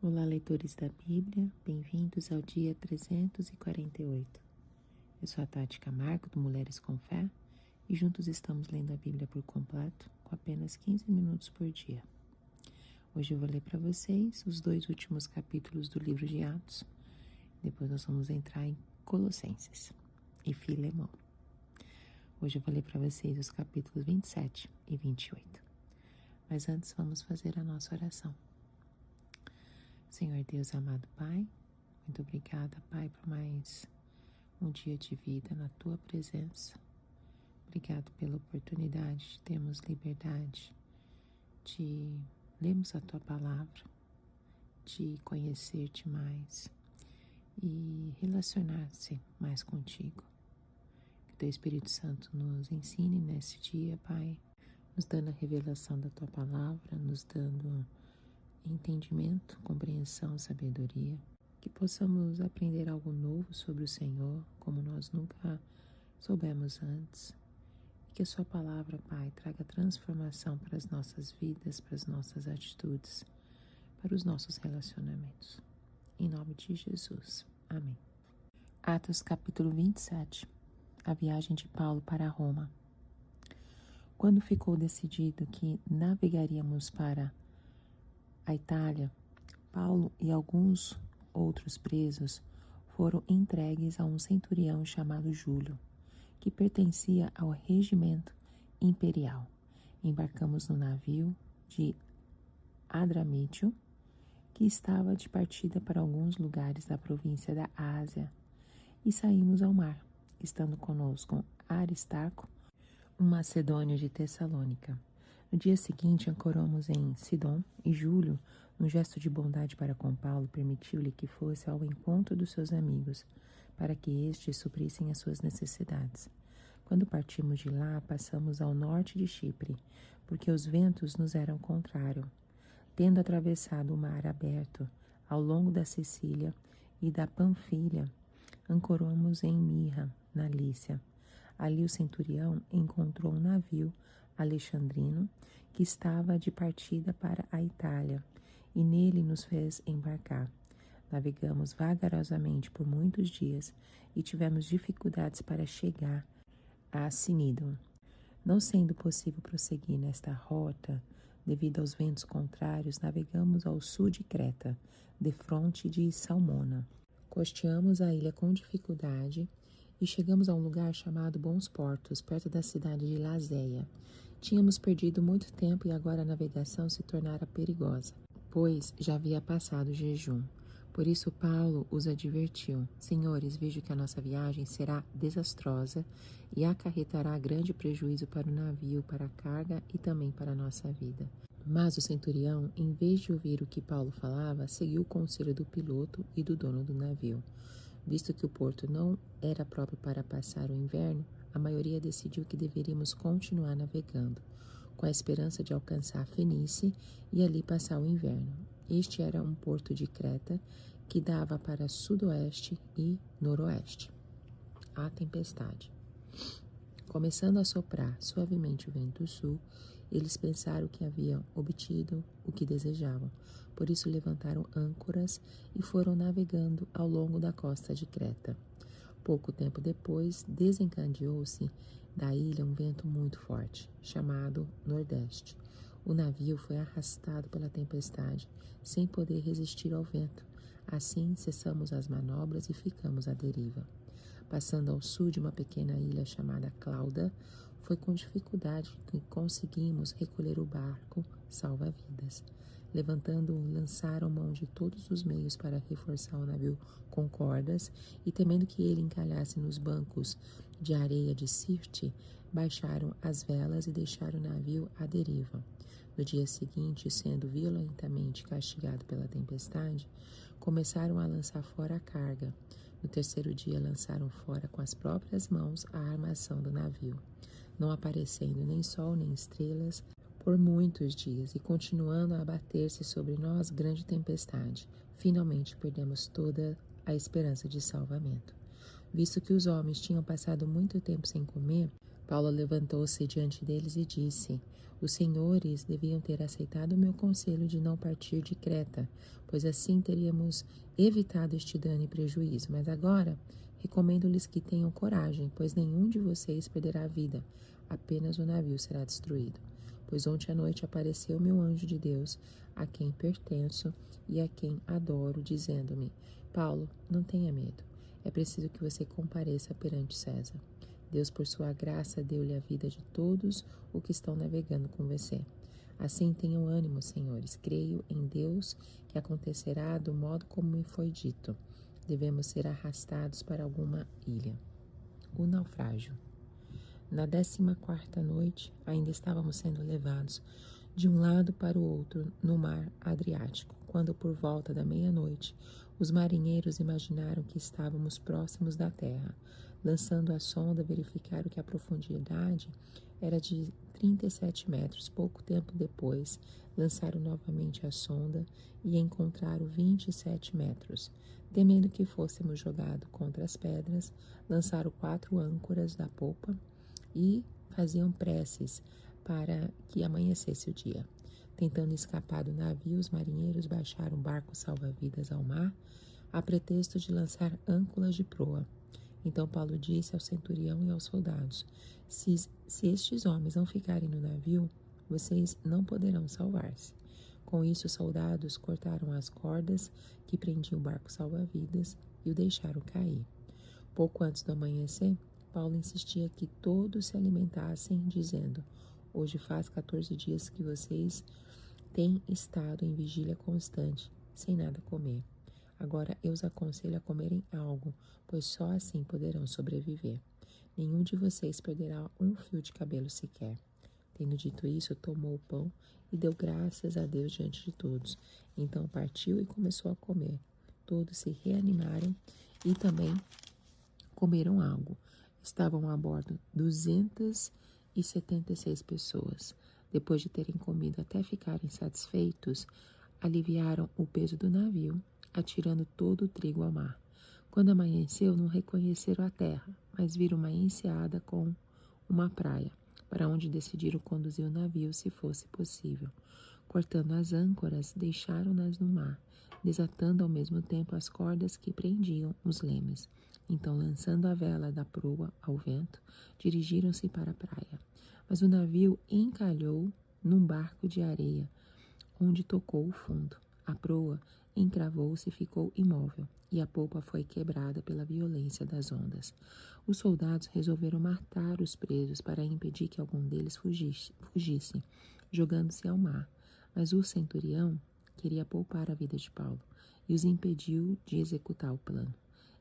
Olá, leitores da Bíblia, bem-vindos ao dia 348. Eu sou a Tati Camargo, do Mulheres com Fé, e juntos estamos lendo a Bíblia por completo, com apenas 15 minutos por dia. Hoje eu vou ler para vocês os 2 últimos capítulos do livro de Atos, depois nós vamos entrar em Colossenses e Filemão. Hoje eu vou ler para vocês os capítulos 27 e 28. Mas antes vamos fazer a nossa oração. Senhor Deus amado Pai, muito obrigada, Pai, por mais um dia de vida na Tua presença. Obrigado pela oportunidade de termos liberdade, de lermos a Tua palavra, de conhecer-te mais e relacionar-se mais contigo. Que Teu Espírito Santo nos ensine nesse dia, Pai, nos dando a revelação da Tua palavra, nos dando entendimento, compreensão, sabedoria, que possamos aprender algo novo sobre o Senhor, como nós nunca soubemos antes, e que a sua palavra, Pai, traga transformação para as nossas vidas, para as nossas atitudes, para os nossos relacionamentos. Em nome de Jesus. Amém. Atos capítulo 27. A viagem de Paulo para Roma. Quando ficou decidido que navegaríamos para a Itália, Paulo e alguns outros presos foram entregues a um centurião chamado Júlio, que pertencia ao regimento imperial. Embarcamos no navio de Adramítio, que estava de partida para alguns lugares da província da Ásia, e saímos ao mar, estando conosco Aristarco, um macedônio de Tessalônica. No dia seguinte, ancoramos em Sidom, e Júlio, num gesto de bondade para com Paulo, permitiu-lhe que fosse ao encontro dos seus amigos, para que estes suprissem as suas necessidades. Quando partimos de lá, passamos ao norte de Chipre, porque os ventos nos eram contrários. Tendo atravessado o mar aberto, ao longo da Sicília e da Panfilha, ancoramos em Mirra, na Lícia. Ali o centurião encontrou um navio alexandrino que estava de partida para a Itália, e nele nos fez embarcar. Navegamos vagarosamente por muitos dias e tivemos dificuldades para chegar a Cinídon. Não sendo possível prosseguir nesta rota, devido aos ventos contrários, navegamos ao sul de Creta, defronte de Salmona. Costeamos a ilha com dificuldade e chegamos a um lugar chamado Bons Portos, perto da cidade de Lazéia. Tínhamos perdido muito tempo e agora a navegação se tornara perigosa, pois já havia passado o jejum. Por isso Paulo os advertiu: Senhores, vejo que a nossa viagem será desastrosa e acarretará grande prejuízo para o navio, para a carga e também para a nossa vida. Mas o centurião, em vez de ouvir o que Paulo falava, seguiu o conselho do piloto e do dono do navio. Visto que o porto não era próprio para passar o inverno, a maioria decidiu que deveríamos continuar navegando, com a esperança de alcançar Fenícia e ali passar o inverno. Este era um porto de Creta que dava para sudoeste e noroeste. A tempestade. Começando a soprar suavemente o vento sul, eles pensaram que haviam obtido o que desejavam. Por isso levantaram âncoras e foram navegando ao longo da costa de Creta. Pouco tempo depois, desencadeou-se da ilha um vento muito forte, chamado Nordeste. O navio foi arrastado pela tempestade, sem poder resistir ao vento. Assim, cessamos as manobras e ficamos à deriva. Passando ao sul de uma pequena ilha chamada Clauda, foi com dificuldade que conseguimos recolher o barco salva-vidas. Levantando-o, lançaram mão de todos os meios para reforçar o navio com cordas e, temendo que ele encalhasse nos bancos de areia de Sirte, baixaram as velas e deixaram o navio à deriva. No dia seguinte, sendo violentamente castigado pela tempestade, começaram a lançar fora a carga. No terceiro dia, lançaram fora com as próprias mãos a armação do navio, não aparecendo nem sol nem estrelas por muitos dias, e continuando a abater-se sobre nós grande tempestade. Finalmente perdemos toda a esperança de salvamento. Visto que os homens tinham passado muito tempo sem comer, Paulo levantou-se diante deles e disse: Os senhores deviam ter aceitado o meu conselho de não partir de Creta, pois assim teríamos evitado este dano e prejuízo. Mas agora recomendo-lhes que tenham coragem, pois nenhum de vocês perderá a vida, apenas o navio será destruído. Pois ontem à noite apareceu meu anjo de Deus, a quem pertenço e a quem adoro, dizendo-me: Paulo, não tenha medo. É preciso que você compareça perante César. Deus, por sua graça, deu-lhe a vida de todos os que estão navegando com você. Assim tenham ânimo, senhores. Creio em Deus que acontecerá do modo como me foi dito. Devemos ser arrastados para alguma ilha. O naufrágio. Na 14ª noite, ainda estávamos sendo levados de um lado para o outro no mar Adriático, quando por volta da meia-noite, os marinheiros imaginaram que estávamos próximos da terra. Lançando a sonda, verificaram que a profundidade era de 37 metros. Pouco tempo depois, lançaram novamente a sonda e encontraram 27 metros. Temendo que fôssemos jogados contra as pedras, lançaram 4 âncoras da popa e faziam preces para que amanhecesse o dia. Tentando escapar do navio, os marinheiros baixaram barcos salva-vidas ao mar, a pretexto de lançar âncoras de proa. Então Paulo disse ao centurião e aos soldados: se estes homens não ficarem no navio, vocês não poderão salvar-se. Com isso, os soldados cortaram as cordas que prendiam o barco salva-vidas e o deixaram cair. Pouco antes do amanhecer, Paulo insistia que todos se alimentassem, dizendo: Hoje faz 14 dias que vocês têm estado em vigília constante, sem nada comer. Agora eu os aconselho a comerem algo, pois só assim poderão sobreviver. Nenhum de vocês perderá um fio de cabelo sequer. Tendo dito isso, tomou o pão e deu graças a Deus diante de todos. Então partiu e começou a comer. Todos se reanimaram e também comeram algo. Estavam a bordo 276 pessoas. Depois de terem comido até ficarem satisfeitos, aliviaram o peso do navio, atirando todo o trigo ao mar. Quando amanheceu, não reconheceram a terra, mas viram uma enseada com uma praia, para onde decidiram conduzir o navio se fosse possível. Cortando as âncoras, deixaram-nas no mar, desatando ao mesmo tempo as cordas que prendiam os lemes. Então, lançando a vela da proa ao vento, dirigiram-se para a praia. Mas o navio encalhou num barco de areia, onde tocou o fundo. A proa encravou-se e ficou imóvel, e a polpa foi quebrada pela violência das ondas. Os soldados resolveram matar os presos para impedir que algum deles fugisse, jogando-se ao mar. Mas o centurião queria poupar a vida de Paulo e os impediu de executar o plano.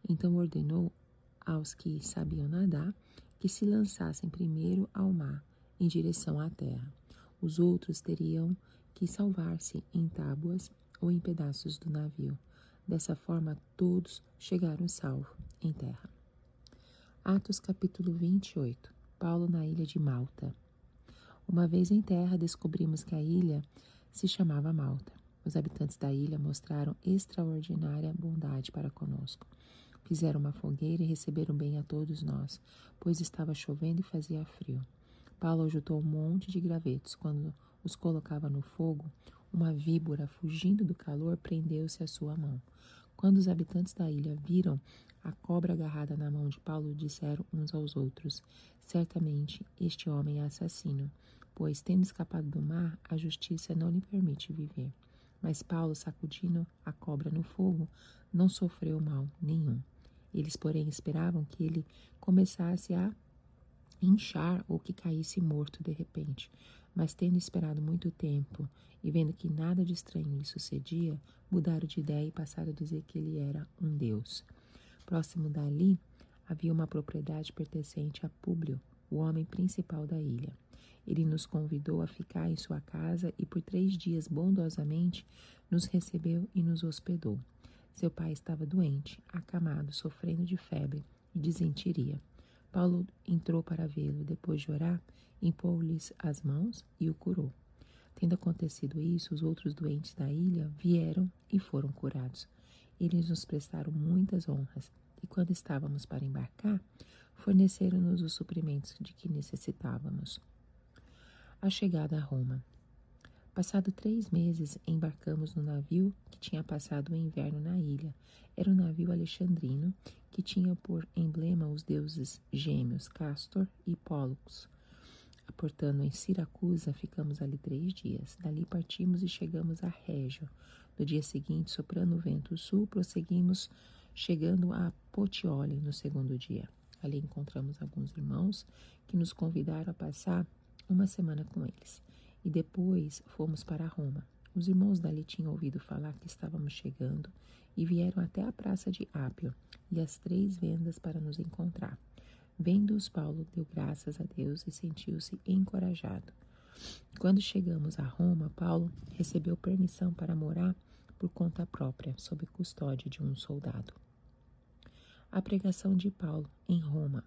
Então ordenou aos que sabiam nadar que se lançassem primeiro ao mar, em direção à terra. Os outros teriam que salvar-se em tábuas ou em pedaços do navio. Dessa forma, todos chegaram salvos em terra. Atos capítulo 28. Paulo na ilha de Malta. Uma vez em terra, descobrimos que a ilha se chamava Malta. Os habitantes da ilha mostraram extraordinária bondade para conosco. Fizeram uma fogueira e receberam bem a todos nós, pois estava chovendo e fazia frio. Paulo ajuntou um monte de gravetos. Quando os colocava no fogo, uma víbora, fugindo do calor, prendeu-se à sua mão. Quando os habitantes da ilha viram a cobra agarrada na mão de Paulo, disseram uns aos outros: Certamente este homem é assassino, pois, tendo escapado do mar, a justiça não lhe permite viver. Mas Paulo, sacudindo a cobra no fogo, não sofreu mal nenhum. Eles, porém, esperavam que ele começasse a inchar ou que caísse morto de repente. Mas, tendo esperado muito tempo e vendo que nada de estranho lhe sucedia, mudaram de ideia e passaram a dizer que ele era um deus. Próximo dali, havia uma propriedade pertencente a Públio, o homem principal da ilha. Ele nos convidou a ficar em sua casa e por 3 dias bondosamente nos recebeu e nos hospedou. Seu pai estava doente, acamado, sofrendo de febre e disenteria. Paulo entrou para vê-lo. Depois de orar, impôs-lhes as mãos e o curou. Tendo acontecido isso, os outros doentes da ilha vieram e foram curados. Eles nos prestaram muitas honras, e quando estávamos para embarcar, forneceram-nos os suprimentos de que necessitávamos. A chegada a Roma. Passado 3 meses, embarcamos no navio que tinha passado o inverno na ilha. Era um navio alexandrino que tinha por emblema os deuses gêmeos Castor e Pólux. Aportando em Siracusa, ficamos ali 3 dias. Dali partimos e chegamos a Régio. No dia seguinte, soprando o vento sul, prosseguimos, chegando a Potioli no segundo dia. Ali encontramos alguns irmãos que nos convidaram a passar uma semana com eles. E depois fomos para Roma. Os irmãos dali tinham ouvido falar que estávamos chegando e vieram até a praça de Ápio e as 3 vendas para nos encontrar. Vendo-os, Paulo deu graças a Deus e sentiu-se encorajado. Quando chegamos a Roma, Paulo recebeu permissão para morar por conta própria, sob custódia de um soldado. A pregação de Paulo em Roma.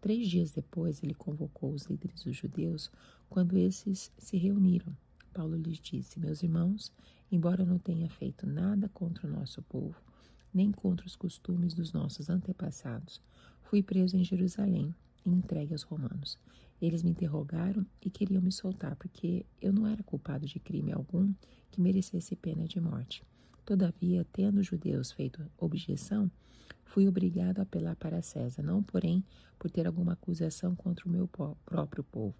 3 dias depois, ele convocou os líderes dos judeus. Quando esses se reuniram, Paulo lhes disse: meus irmãos, embora eu não tenha feito nada contra o nosso povo, nem contra os costumes dos nossos antepassados, fui preso em Jerusalém e entregue aos romanos. Eles me interrogaram e queriam me soltar, porque eu não era culpado de crime algum que merecesse pena de morte. Todavia, tendo os judeus feito objeção, fui obrigado a apelar para César, não, porém, por ter alguma acusação contra o meu próprio povo.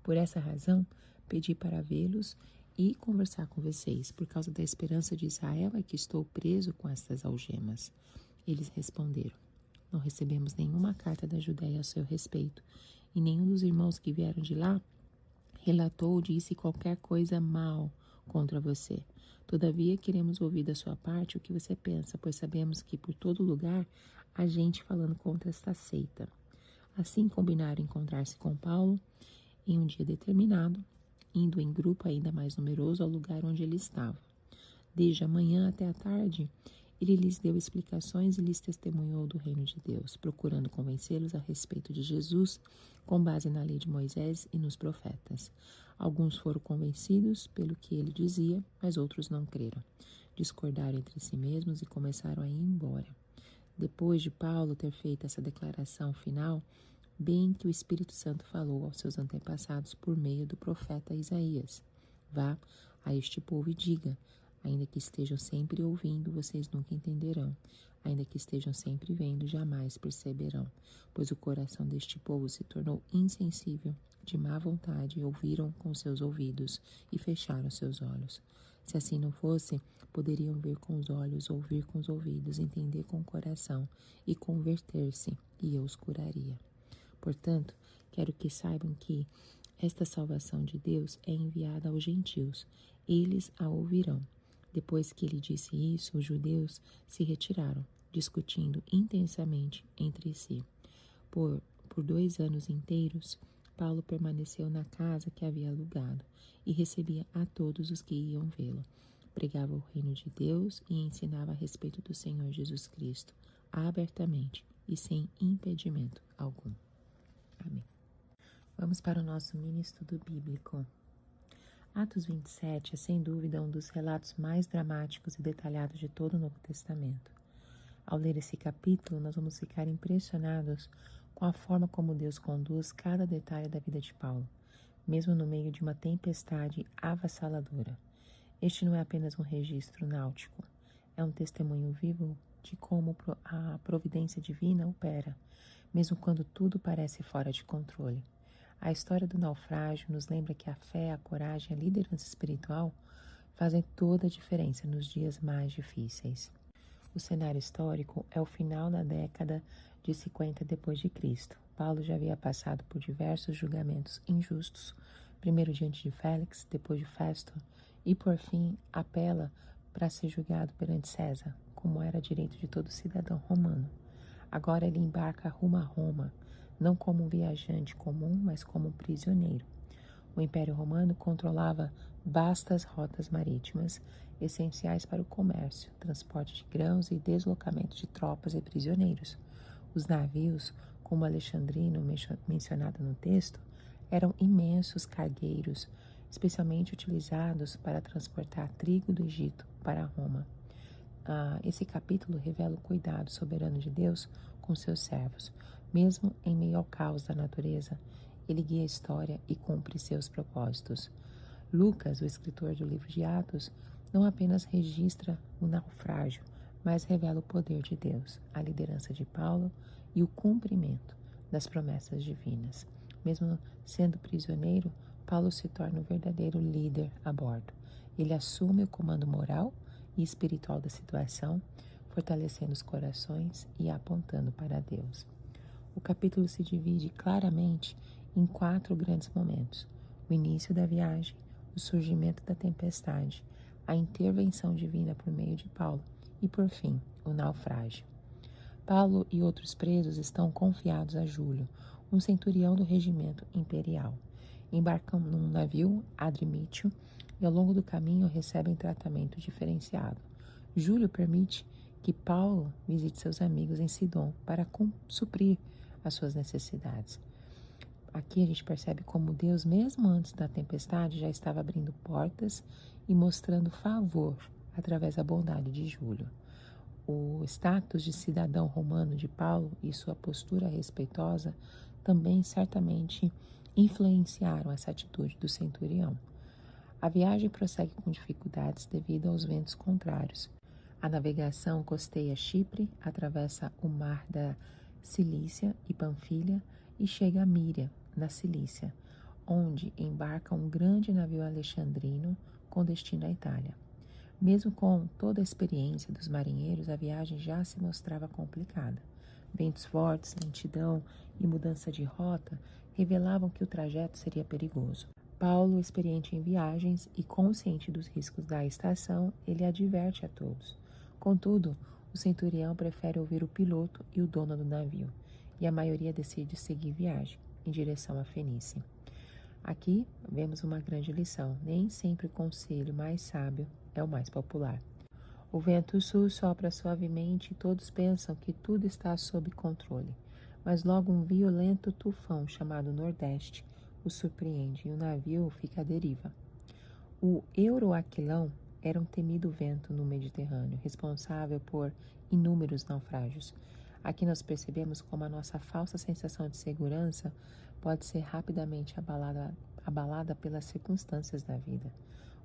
Por essa razão, pedi para vê-los e conversar com vocês. Por causa da esperança de Israel é que estou preso com estas algemas. Eles responderam: não recebemos nenhuma carta da Judéia a seu respeito, e nenhum dos irmãos que vieram de lá relatou ou disse qualquer coisa mal contra você. Todavia, queremos ouvir da sua parte o que você pensa, pois sabemos que por todo lugar há gente falando contra esta seita. Assim, combinaram encontrar-se com Paulo em um dia determinado, indo em grupo ainda mais numeroso ao lugar onde ele estava. Desde a manhã até a tarde, ele lhes deu explicações e lhes testemunhou do reino de Deus, procurando convencê-los a respeito de Jesus, com base na lei de Moisés e nos profetas. Alguns foram convencidos pelo que ele dizia, mas outros não creram. Discordaram entre si mesmos e começaram a ir embora. Depois de Paulo ter feito essa declaração final, bem que o Espírito Santo falou aos seus antepassados por meio do profeta Isaías: vá a este povo e diga: ainda que estejam sempre ouvindo, vocês nunca entenderão. Ainda que estejam sempre vendo, jamais perceberão. Pois o coração deste povo se tornou insensível, de má vontade, e ouviram com seus ouvidos e fecharam seus olhos. Se assim não fosse, poderiam ver com os olhos, ouvir com os ouvidos, entender com o coração e converter-se, e eu os curaria. Portanto, quero que saibam que esta salvação de Deus é enviada aos gentios. Eles a ouvirão. Depois que ele disse isso, os judeus se retiraram, discutindo intensamente entre si. Por 2 anos inteiros, Paulo permaneceu na casa que havia alugado e recebia a todos os que iam vê-lo. Pregava o reino de Deus e ensinava a respeito do Senhor Jesus Cristo, abertamente e sem impedimento algum. Amém. Vamos para o nosso mini estudo bíblico. Atos 27 é sem dúvida um dos relatos mais dramáticos e detalhados de todo o Novo Testamento. Ao ler esse capítulo, nós vamos ficar impressionados com a forma como Deus conduz cada detalhe da vida de Paulo, mesmo no meio de uma tempestade avassaladora. Este não é apenas um registro náutico, é um testemunho vivo de como a providência divina opera, mesmo quando tudo parece fora de controle. A história do naufrágio nos lembra que a fé, a coragem e a liderança espiritual fazem toda a diferença nos dias mais difíceis. O cenário histórico é o final da década de 50 depois de Cristo. Paulo já havia passado por diversos julgamentos injustos, primeiro diante de Félix, depois de Festo, e por fim apela para ser julgado perante César, como era direito de todo cidadão romano. Agora ele embarca rumo a Roma, não como um viajante comum, mas como um prisioneiro. O Império Romano controlava vastas rotas marítimas, essenciais para o comércio, transporte de grãos e deslocamento de tropas e prisioneiros. Os navios, como o Alexandrino mencionado no texto, eram imensos cargueiros, especialmente utilizados para transportar trigo do Egito para Roma. Esse capítulo revela o cuidado soberano de Deus com seus servos. Mesmo em meio ao caos da natureza, ele guia a história e cumpre seus propósitos. Lucas, o escritor do livro de Atos, não apenas registra o naufrágio, mas revela o poder de Deus, a liderança de Paulo e o cumprimento das promessas divinas. Mesmo sendo prisioneiro, Paulo se torna um verdadeiro líder a bordo. Ele assume o comando moral e espiritual da situação, fortalecendo os corações e apontando para Deus. O capítulo se divide claramente em 4 grandes momentos: o início da viagem, o surgimento da tempestade, a intervenção divina por meio de Paulo e, por fim, o naufrágio. Paulo e outros presos estão confiados a Júlio, um centurião do regimento imperial. Embarcam num navio Adrimítio e ao longo do caminho recebem tratamento diferenciado. Júlio permite que Paulo visite seus amigos em Sidom para suprir as suas necessidades. Aqui a gente percebe como Deus, mesmo antes da tempestade, já estava abrindo portas e mostrando favor através da bondade de Júlio. O status de cidadão romano de Paulo e sua postura respeitosa também certamente influenciaram essa atitude do centurião. A viagem prossegue com dificuldades devido aos ventos contrários. A navegação costeia Chipre, atravessa o mar da Cilícia e Panfilha e chega a Míria, na Cilícia, onde embarca um grande navio alexandrino com destino à Itália. Mesmo com toda a experiência dos marinheiros, a viagem já se mostrava complicada. Ventos fortes, lentidão e mudança de rota revelavam que o trajeto seria perigoso. Paulo, experiente em viagens e consciente dos riscos da estação, ele adverte a todos. Contudo, o centurião prefere ouvir o piloto e o dono do navio, e a maioria decide seguir viagem em direção à Fenícia. Aqui vemos uma grande lição: nem sempre o conselho mais sábio é o mais popular. O vento sul sopra suavemente e todos pensam que tudo está sob controle, mas logo um violento tufão chamado Nordeste o surpreende e o navio fica à deriva. O Euroaquilão era um temido vento no Mediterrâneo, responsável por inúmeros naufrágios. Aqui nós percebemos como a nossa falsa sensação de segurança pode ser rapidamente abalada pelas circunstâncias da vida.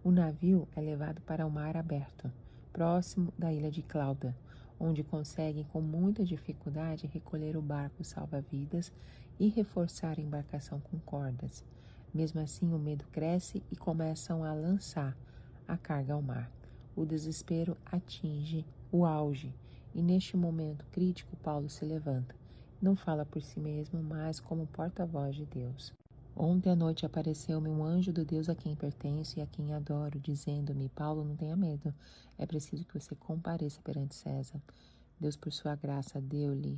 O navio é levado para o mar aberto, próximo da ilha de Clauda, onde conseguem com muita dificuldade recolher o barco salva-vidas e reforçar a embarcação com cordas. Mesmo assim, o medo cresce e começam a lançar a carga ao mar. O desespero atinge o auge e neste momento crítico Paulo se levanta. Não fala por si mesmo, mas como porta-voz de Deus. Ontem à noite apareceu-me um anjo do Deus a quem pertenço e a quem adoro, dizendo-me: Paulo, não tenha medo, é preciso que você compareça perante César. Deus, por sua graça, deu-lhe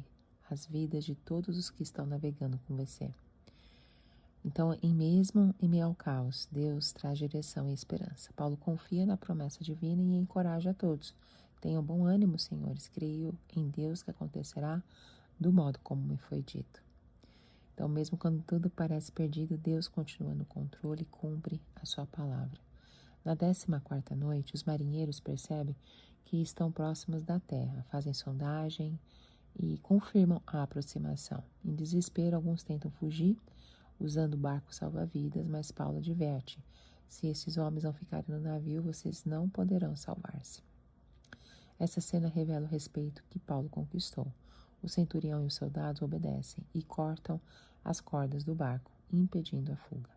as vidas de todos os que estão navegando com você. Então, em meio ao caos, Deus traz direção e esperança. Paulo confia na promessa divina e encoraja a todos. Tenham bom ânimo, senhores, creio em Deus que acontecerá do modo como me foi dito. Então, mesmo quando tudo parece perdido, Deus continua no controle e cumpre a sua palavra. Na 14ª noite, os marinheiros percebem que estão próximos da terra, fazem sondagem e confirmam a aproximação. Em desespero, alguns tentam fugir, usando o barco salva-vidas, mas Paulo adverte: se esses homens não ficarem no navio, vocês não poderão salvar-se. Essa cena revela o respeito que Paulo conquistou. O centurião e os soldados obedecem e cortam as cordas do barco, impedindo a fuga.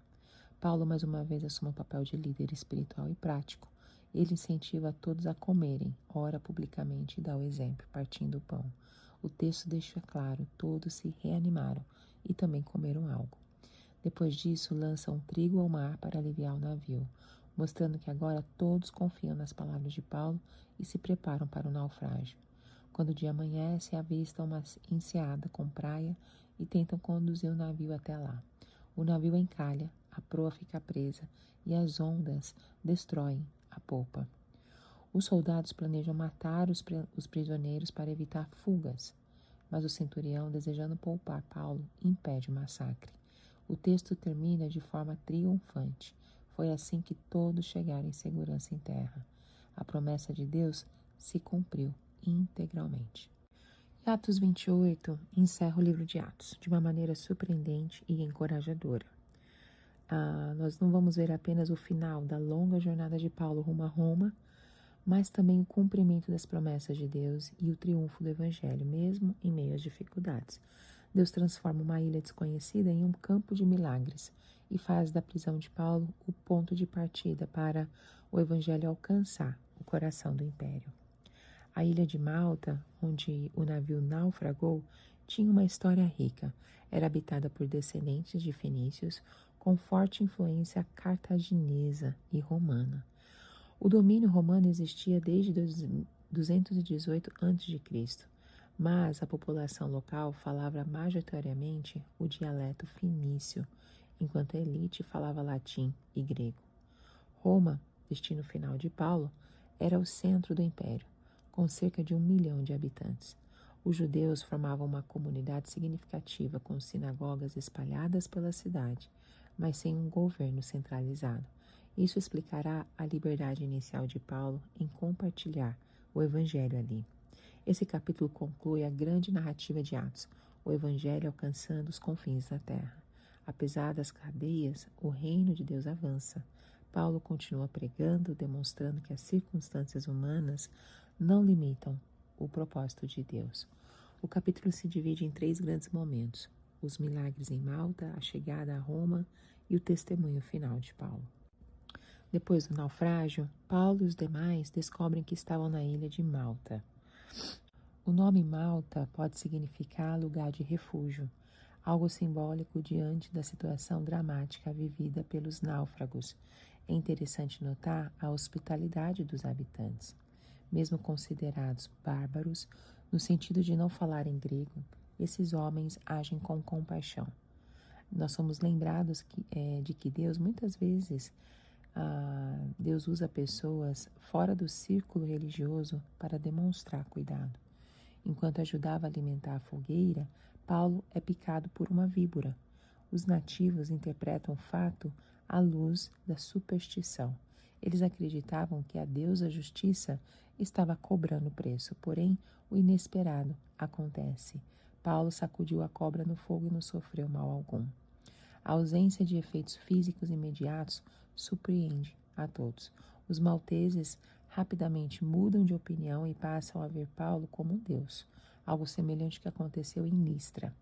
Paulo mais uma vez assume o papel de líder espiritual e prático. Ele incentiva todos a comerem, ora publicamente e dá o exemplo, partindo o pão. O texto deixa claro, todos se reanimaram e também comeram algo. Depois disso, lançam trigo ao mar para aliviar o navio, mostrando que agora todos confiam nas palavras de Paulo e se preparam para o naufrágio. Quando o dia amanhece, avistam uma enseada com praia e tentam conduzir o navio até lá. O navio encalha, a proa fica presa e as ondas destroem a polpa. Os soldados planejam matar os prisioneiros para evitar fugas, mas o centurião, desejando poupar Paulo, impede o massacre. O texto termina de forma triunfante. Foi assim que todos chegaram em segurança em terra. A promessa de Deus se cumpriu integralmente. E Atos 28 encerra o livro de Atos de uma maneira surpreendente e encorajadora. Nós não vamos ver apenas o final da longa jornada de Paulo rumo a Roma, mas também o cumprimento das promessas de Deus e o triunfo do Evangelho, mesmo em meio às dificuldades. Deus transforma uma ilha desconhecida em um campo de milagres e faz da prisão de Paulo o ponto de partida para o Evangelho alcançar o coração do Império. A ilha de Malta, onde o navio naufragou, tinha uma história rica. Era habitada por descendentes de fenícios com forte influência cartaginesa e romana. O domínio romano existia desde 218 a.C., mas a população local falava majoritariamente o dialeto fenício, enquanto a elite falava latim e grego. Roma, destino final de Paulo, era o centro do império, com cerca de 1 milhão de habitantes. Os judeus formavam uma comunidade significativa com sinagogas espalhadas pela cidade, mas sem um governo centralizado. Isso explicará a liberdade inicial de Paulo em compartilhar o Evangelho ali. Esse capítulo conclui a grande narrativa de Atos, o Evangelho alcançando os confins da terra. Apesar das cadeias, o reino de Deus avança. Paulo continua pregando, demonstrando que as circunstâncias humanas não limitam o propósito de Deus. O capítulo se divide em 3 grandes momentos: os milagres em Malta, a chegada a Roma e o testemunho final de Paulo. Depois do naufrágio, Paulo e os demais descobrem que estavam na ilha de Malta. O nome Malta pode significar lugar de refúgio, algo simbólico diante da situação dramática vivida pelos náufragos. É interessante notar a hospitalidade dos habitantes. Mesmo considerados bárbaros, no sentido de não falarem grego, esses homens agem com compaixão. Nós somos lembrados de que Deus, muitas vezes, Deus usa pessoas fora do círculo religioso para demonstrar cuidado. Enquanto ajudava a alimentar a fogueira, Paulo é picado por uma víbora. Os nativos interpretam o fato à luz da superstição. Eles acreditavam que a deusa Justiça estava cobrando preço, porém o inesperado acontece. Paulo sacudiu a cobra no fogo e não sofreu mal algum. A ausência de efeitos físicos imediatos surpreende a todos. Os malteses rapidamente mudam de opinião e passam a ver Paulo como um deus, algo semelhante ao que aconteceu em Listra.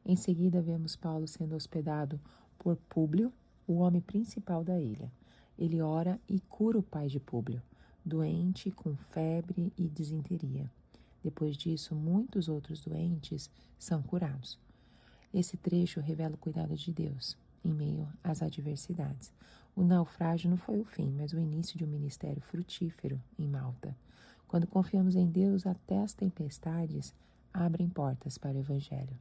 Em seguida, vemos Paulo sendo hospedado por Públio, o homem principal da ilha. Ele ora e cura o pai de Públio, doente com febre e disenteria. Depois disso, muitos outros doentes são curados. Esse trecho revela o cuidado de Deus em meio às adversidades. O naufrágio não foi o fim, mas o início de um ministério frutífero em Malta. Quando confiamos em Deus, até as tempestades abrem portas para o Evangelho.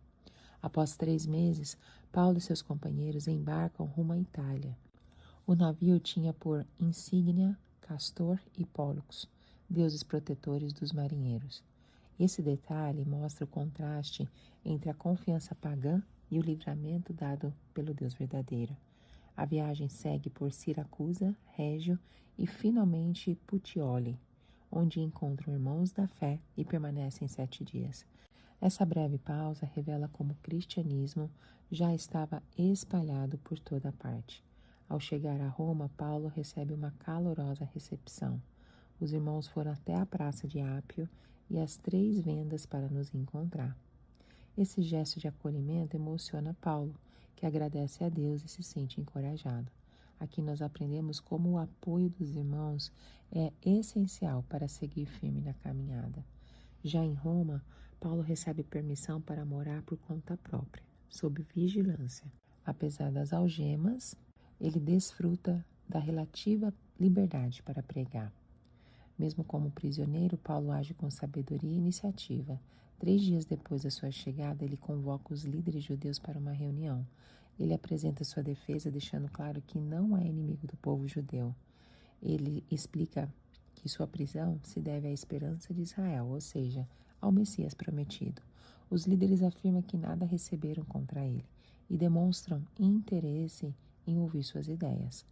Após 3 meses, Paulo e seus companheiros embarcam rumo à Itália. O navio tinha por insígnia Castor e Pólux, deuses protetores dos marinheiros. Esse detalhe mostra o contraste entre a confiança pagã e o livramento dado pelo Deus verdadeiro. A viagem segue por Siracusa, Régio e finalmente Puteoli, onde encontram irmãos da fé e permanecem 7 dias. Essa breve pausa revela como o cristianismo já estava espalhado por toda parte. Ao chegar a Roma, Paulo recebe uma calorosa recepção. Os irmãos foram até a praça de Ápio e as 3 vendas para nos encontrar. Esse gesto de acolhimento emociona Paulo, que agradece a Deus e se sente encorajado. Aqui nós aprendemos como o apoio dos irmãos é essencial para seguir firme na caminhada. Já em Roma, Paulo recebe permissão para morar por conta própria, sob vigilância. Apesar das algemas, ele desfruta da relativa liberdade para pregar. Mesmo como prisioneiro, Paulo age com sabedoria e iniciativa. 3 dias depois da sua chegada, ele convoca os líderes judeus para uma reunião. Ele apresenta sua defesa, deixando claro que não é inimigo do povo judeu. Ele explica que sua prisão se deve à esperança de Israel, ou seja, ao Messias prometido. Os líderes afirmam que nada receberam contra ele e demonstram interesse em ouvir suas ideias.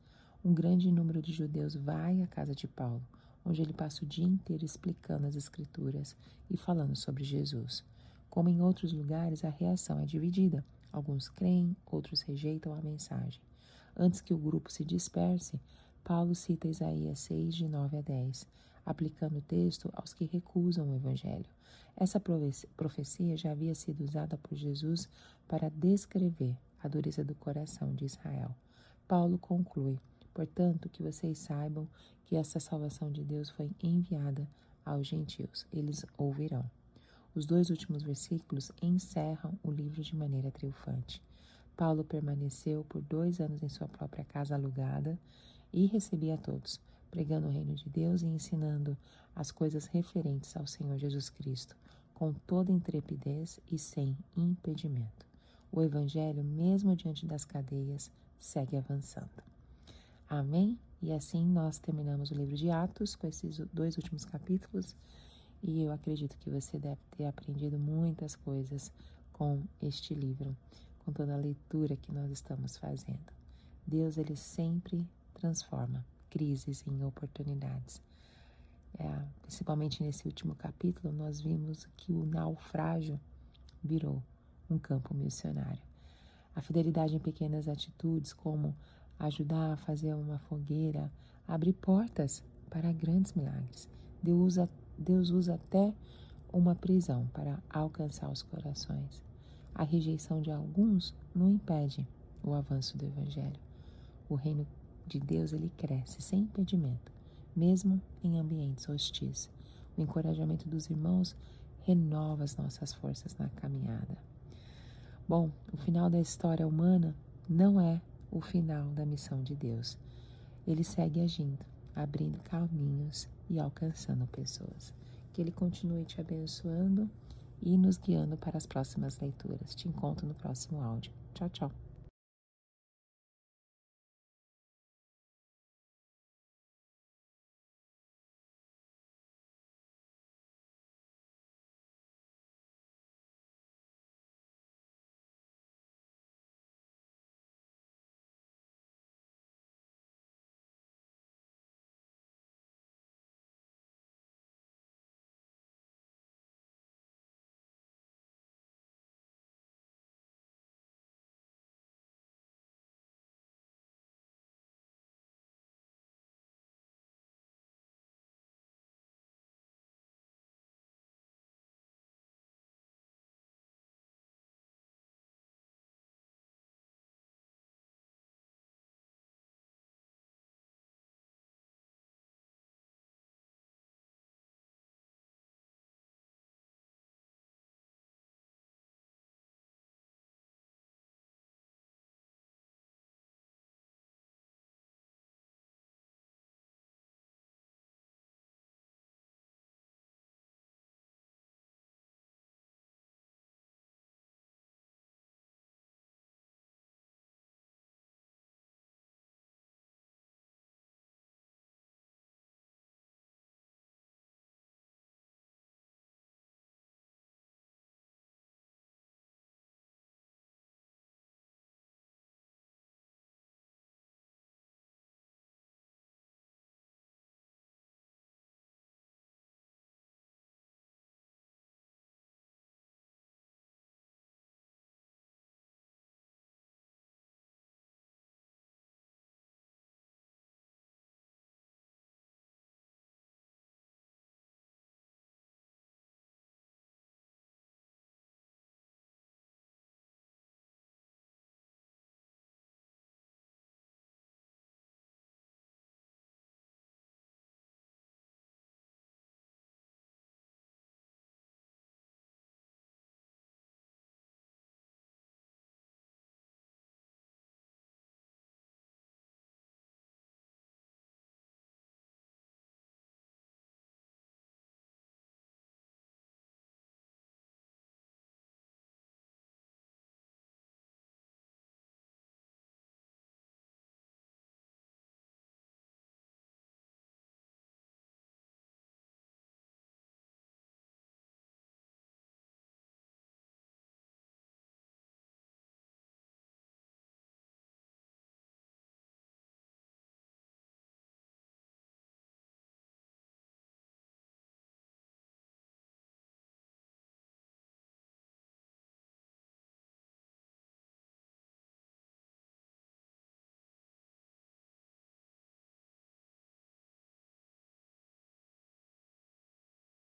Um grande número de judeus vai à casa de Paulo, onde ele passa o dia inteiro explicando as Escrituras e falando sobre Jesus. Como em outros lugares, a reação é dividida. Alguns creem, outros rejeitam a mensagem. Antes que o grupo se disperse, Paulo cita Isaías 6, de 9 a 10, aplicando o texto aos que recusam o Evangelho. Essa profecia já havia sido usada por Jesus para descrever a dureza do coração de Israel. Paulo conclui: portanto, que vocês saibam que essa salvação de Deus foi enviada aos gentios. Eles ouvirão. Os 2 últimos versículos encerram o livro de maneira triunfante. Paulo permaneceu por 2 anos em sua própria casa alugada e recebia a todos, pregando o reino de Deus e ensinando as coisas referentes ao Senhor Jesus Cristo, com toda intrepidez e sem impedimento. O Evangelho, mesmo diante das cadeias, segue avançando. Amém? E assim nós terminamos o livro de Atos com esses 2 últimos capítulos, e eu acredito que você deve ter aprendido muitas coisas com este livro, com toda a leitura que nós estamos fazendo. Deus, ele sempre transforma crises em oportunidades. Principalmente nesse último capítulo, nós vimos que o naufrágio virou um campo missionário. A fidelidade em pequenas atitudes, como ajudar a fazer uma fogueira, abre portas para grandes milagres. Deus usa até uma prisão para alcançar os corações. A rejeição de alguns não impede o avanço do Evangelho. O reino de Deus, ele cresce sem impedimento, mesmo em ambientes hostis. O encorajamento dos irmãos renova as nossas forças na caminhada. Bom, o final da história humana não é o final da missão de Deus. Ele segue agindo, abrindo caminhos e alcançando pessoas. Que ele continue te abençoando e nos guiando para as próximas leituras. Te encontro no próximo áudio. Tchau, tchau.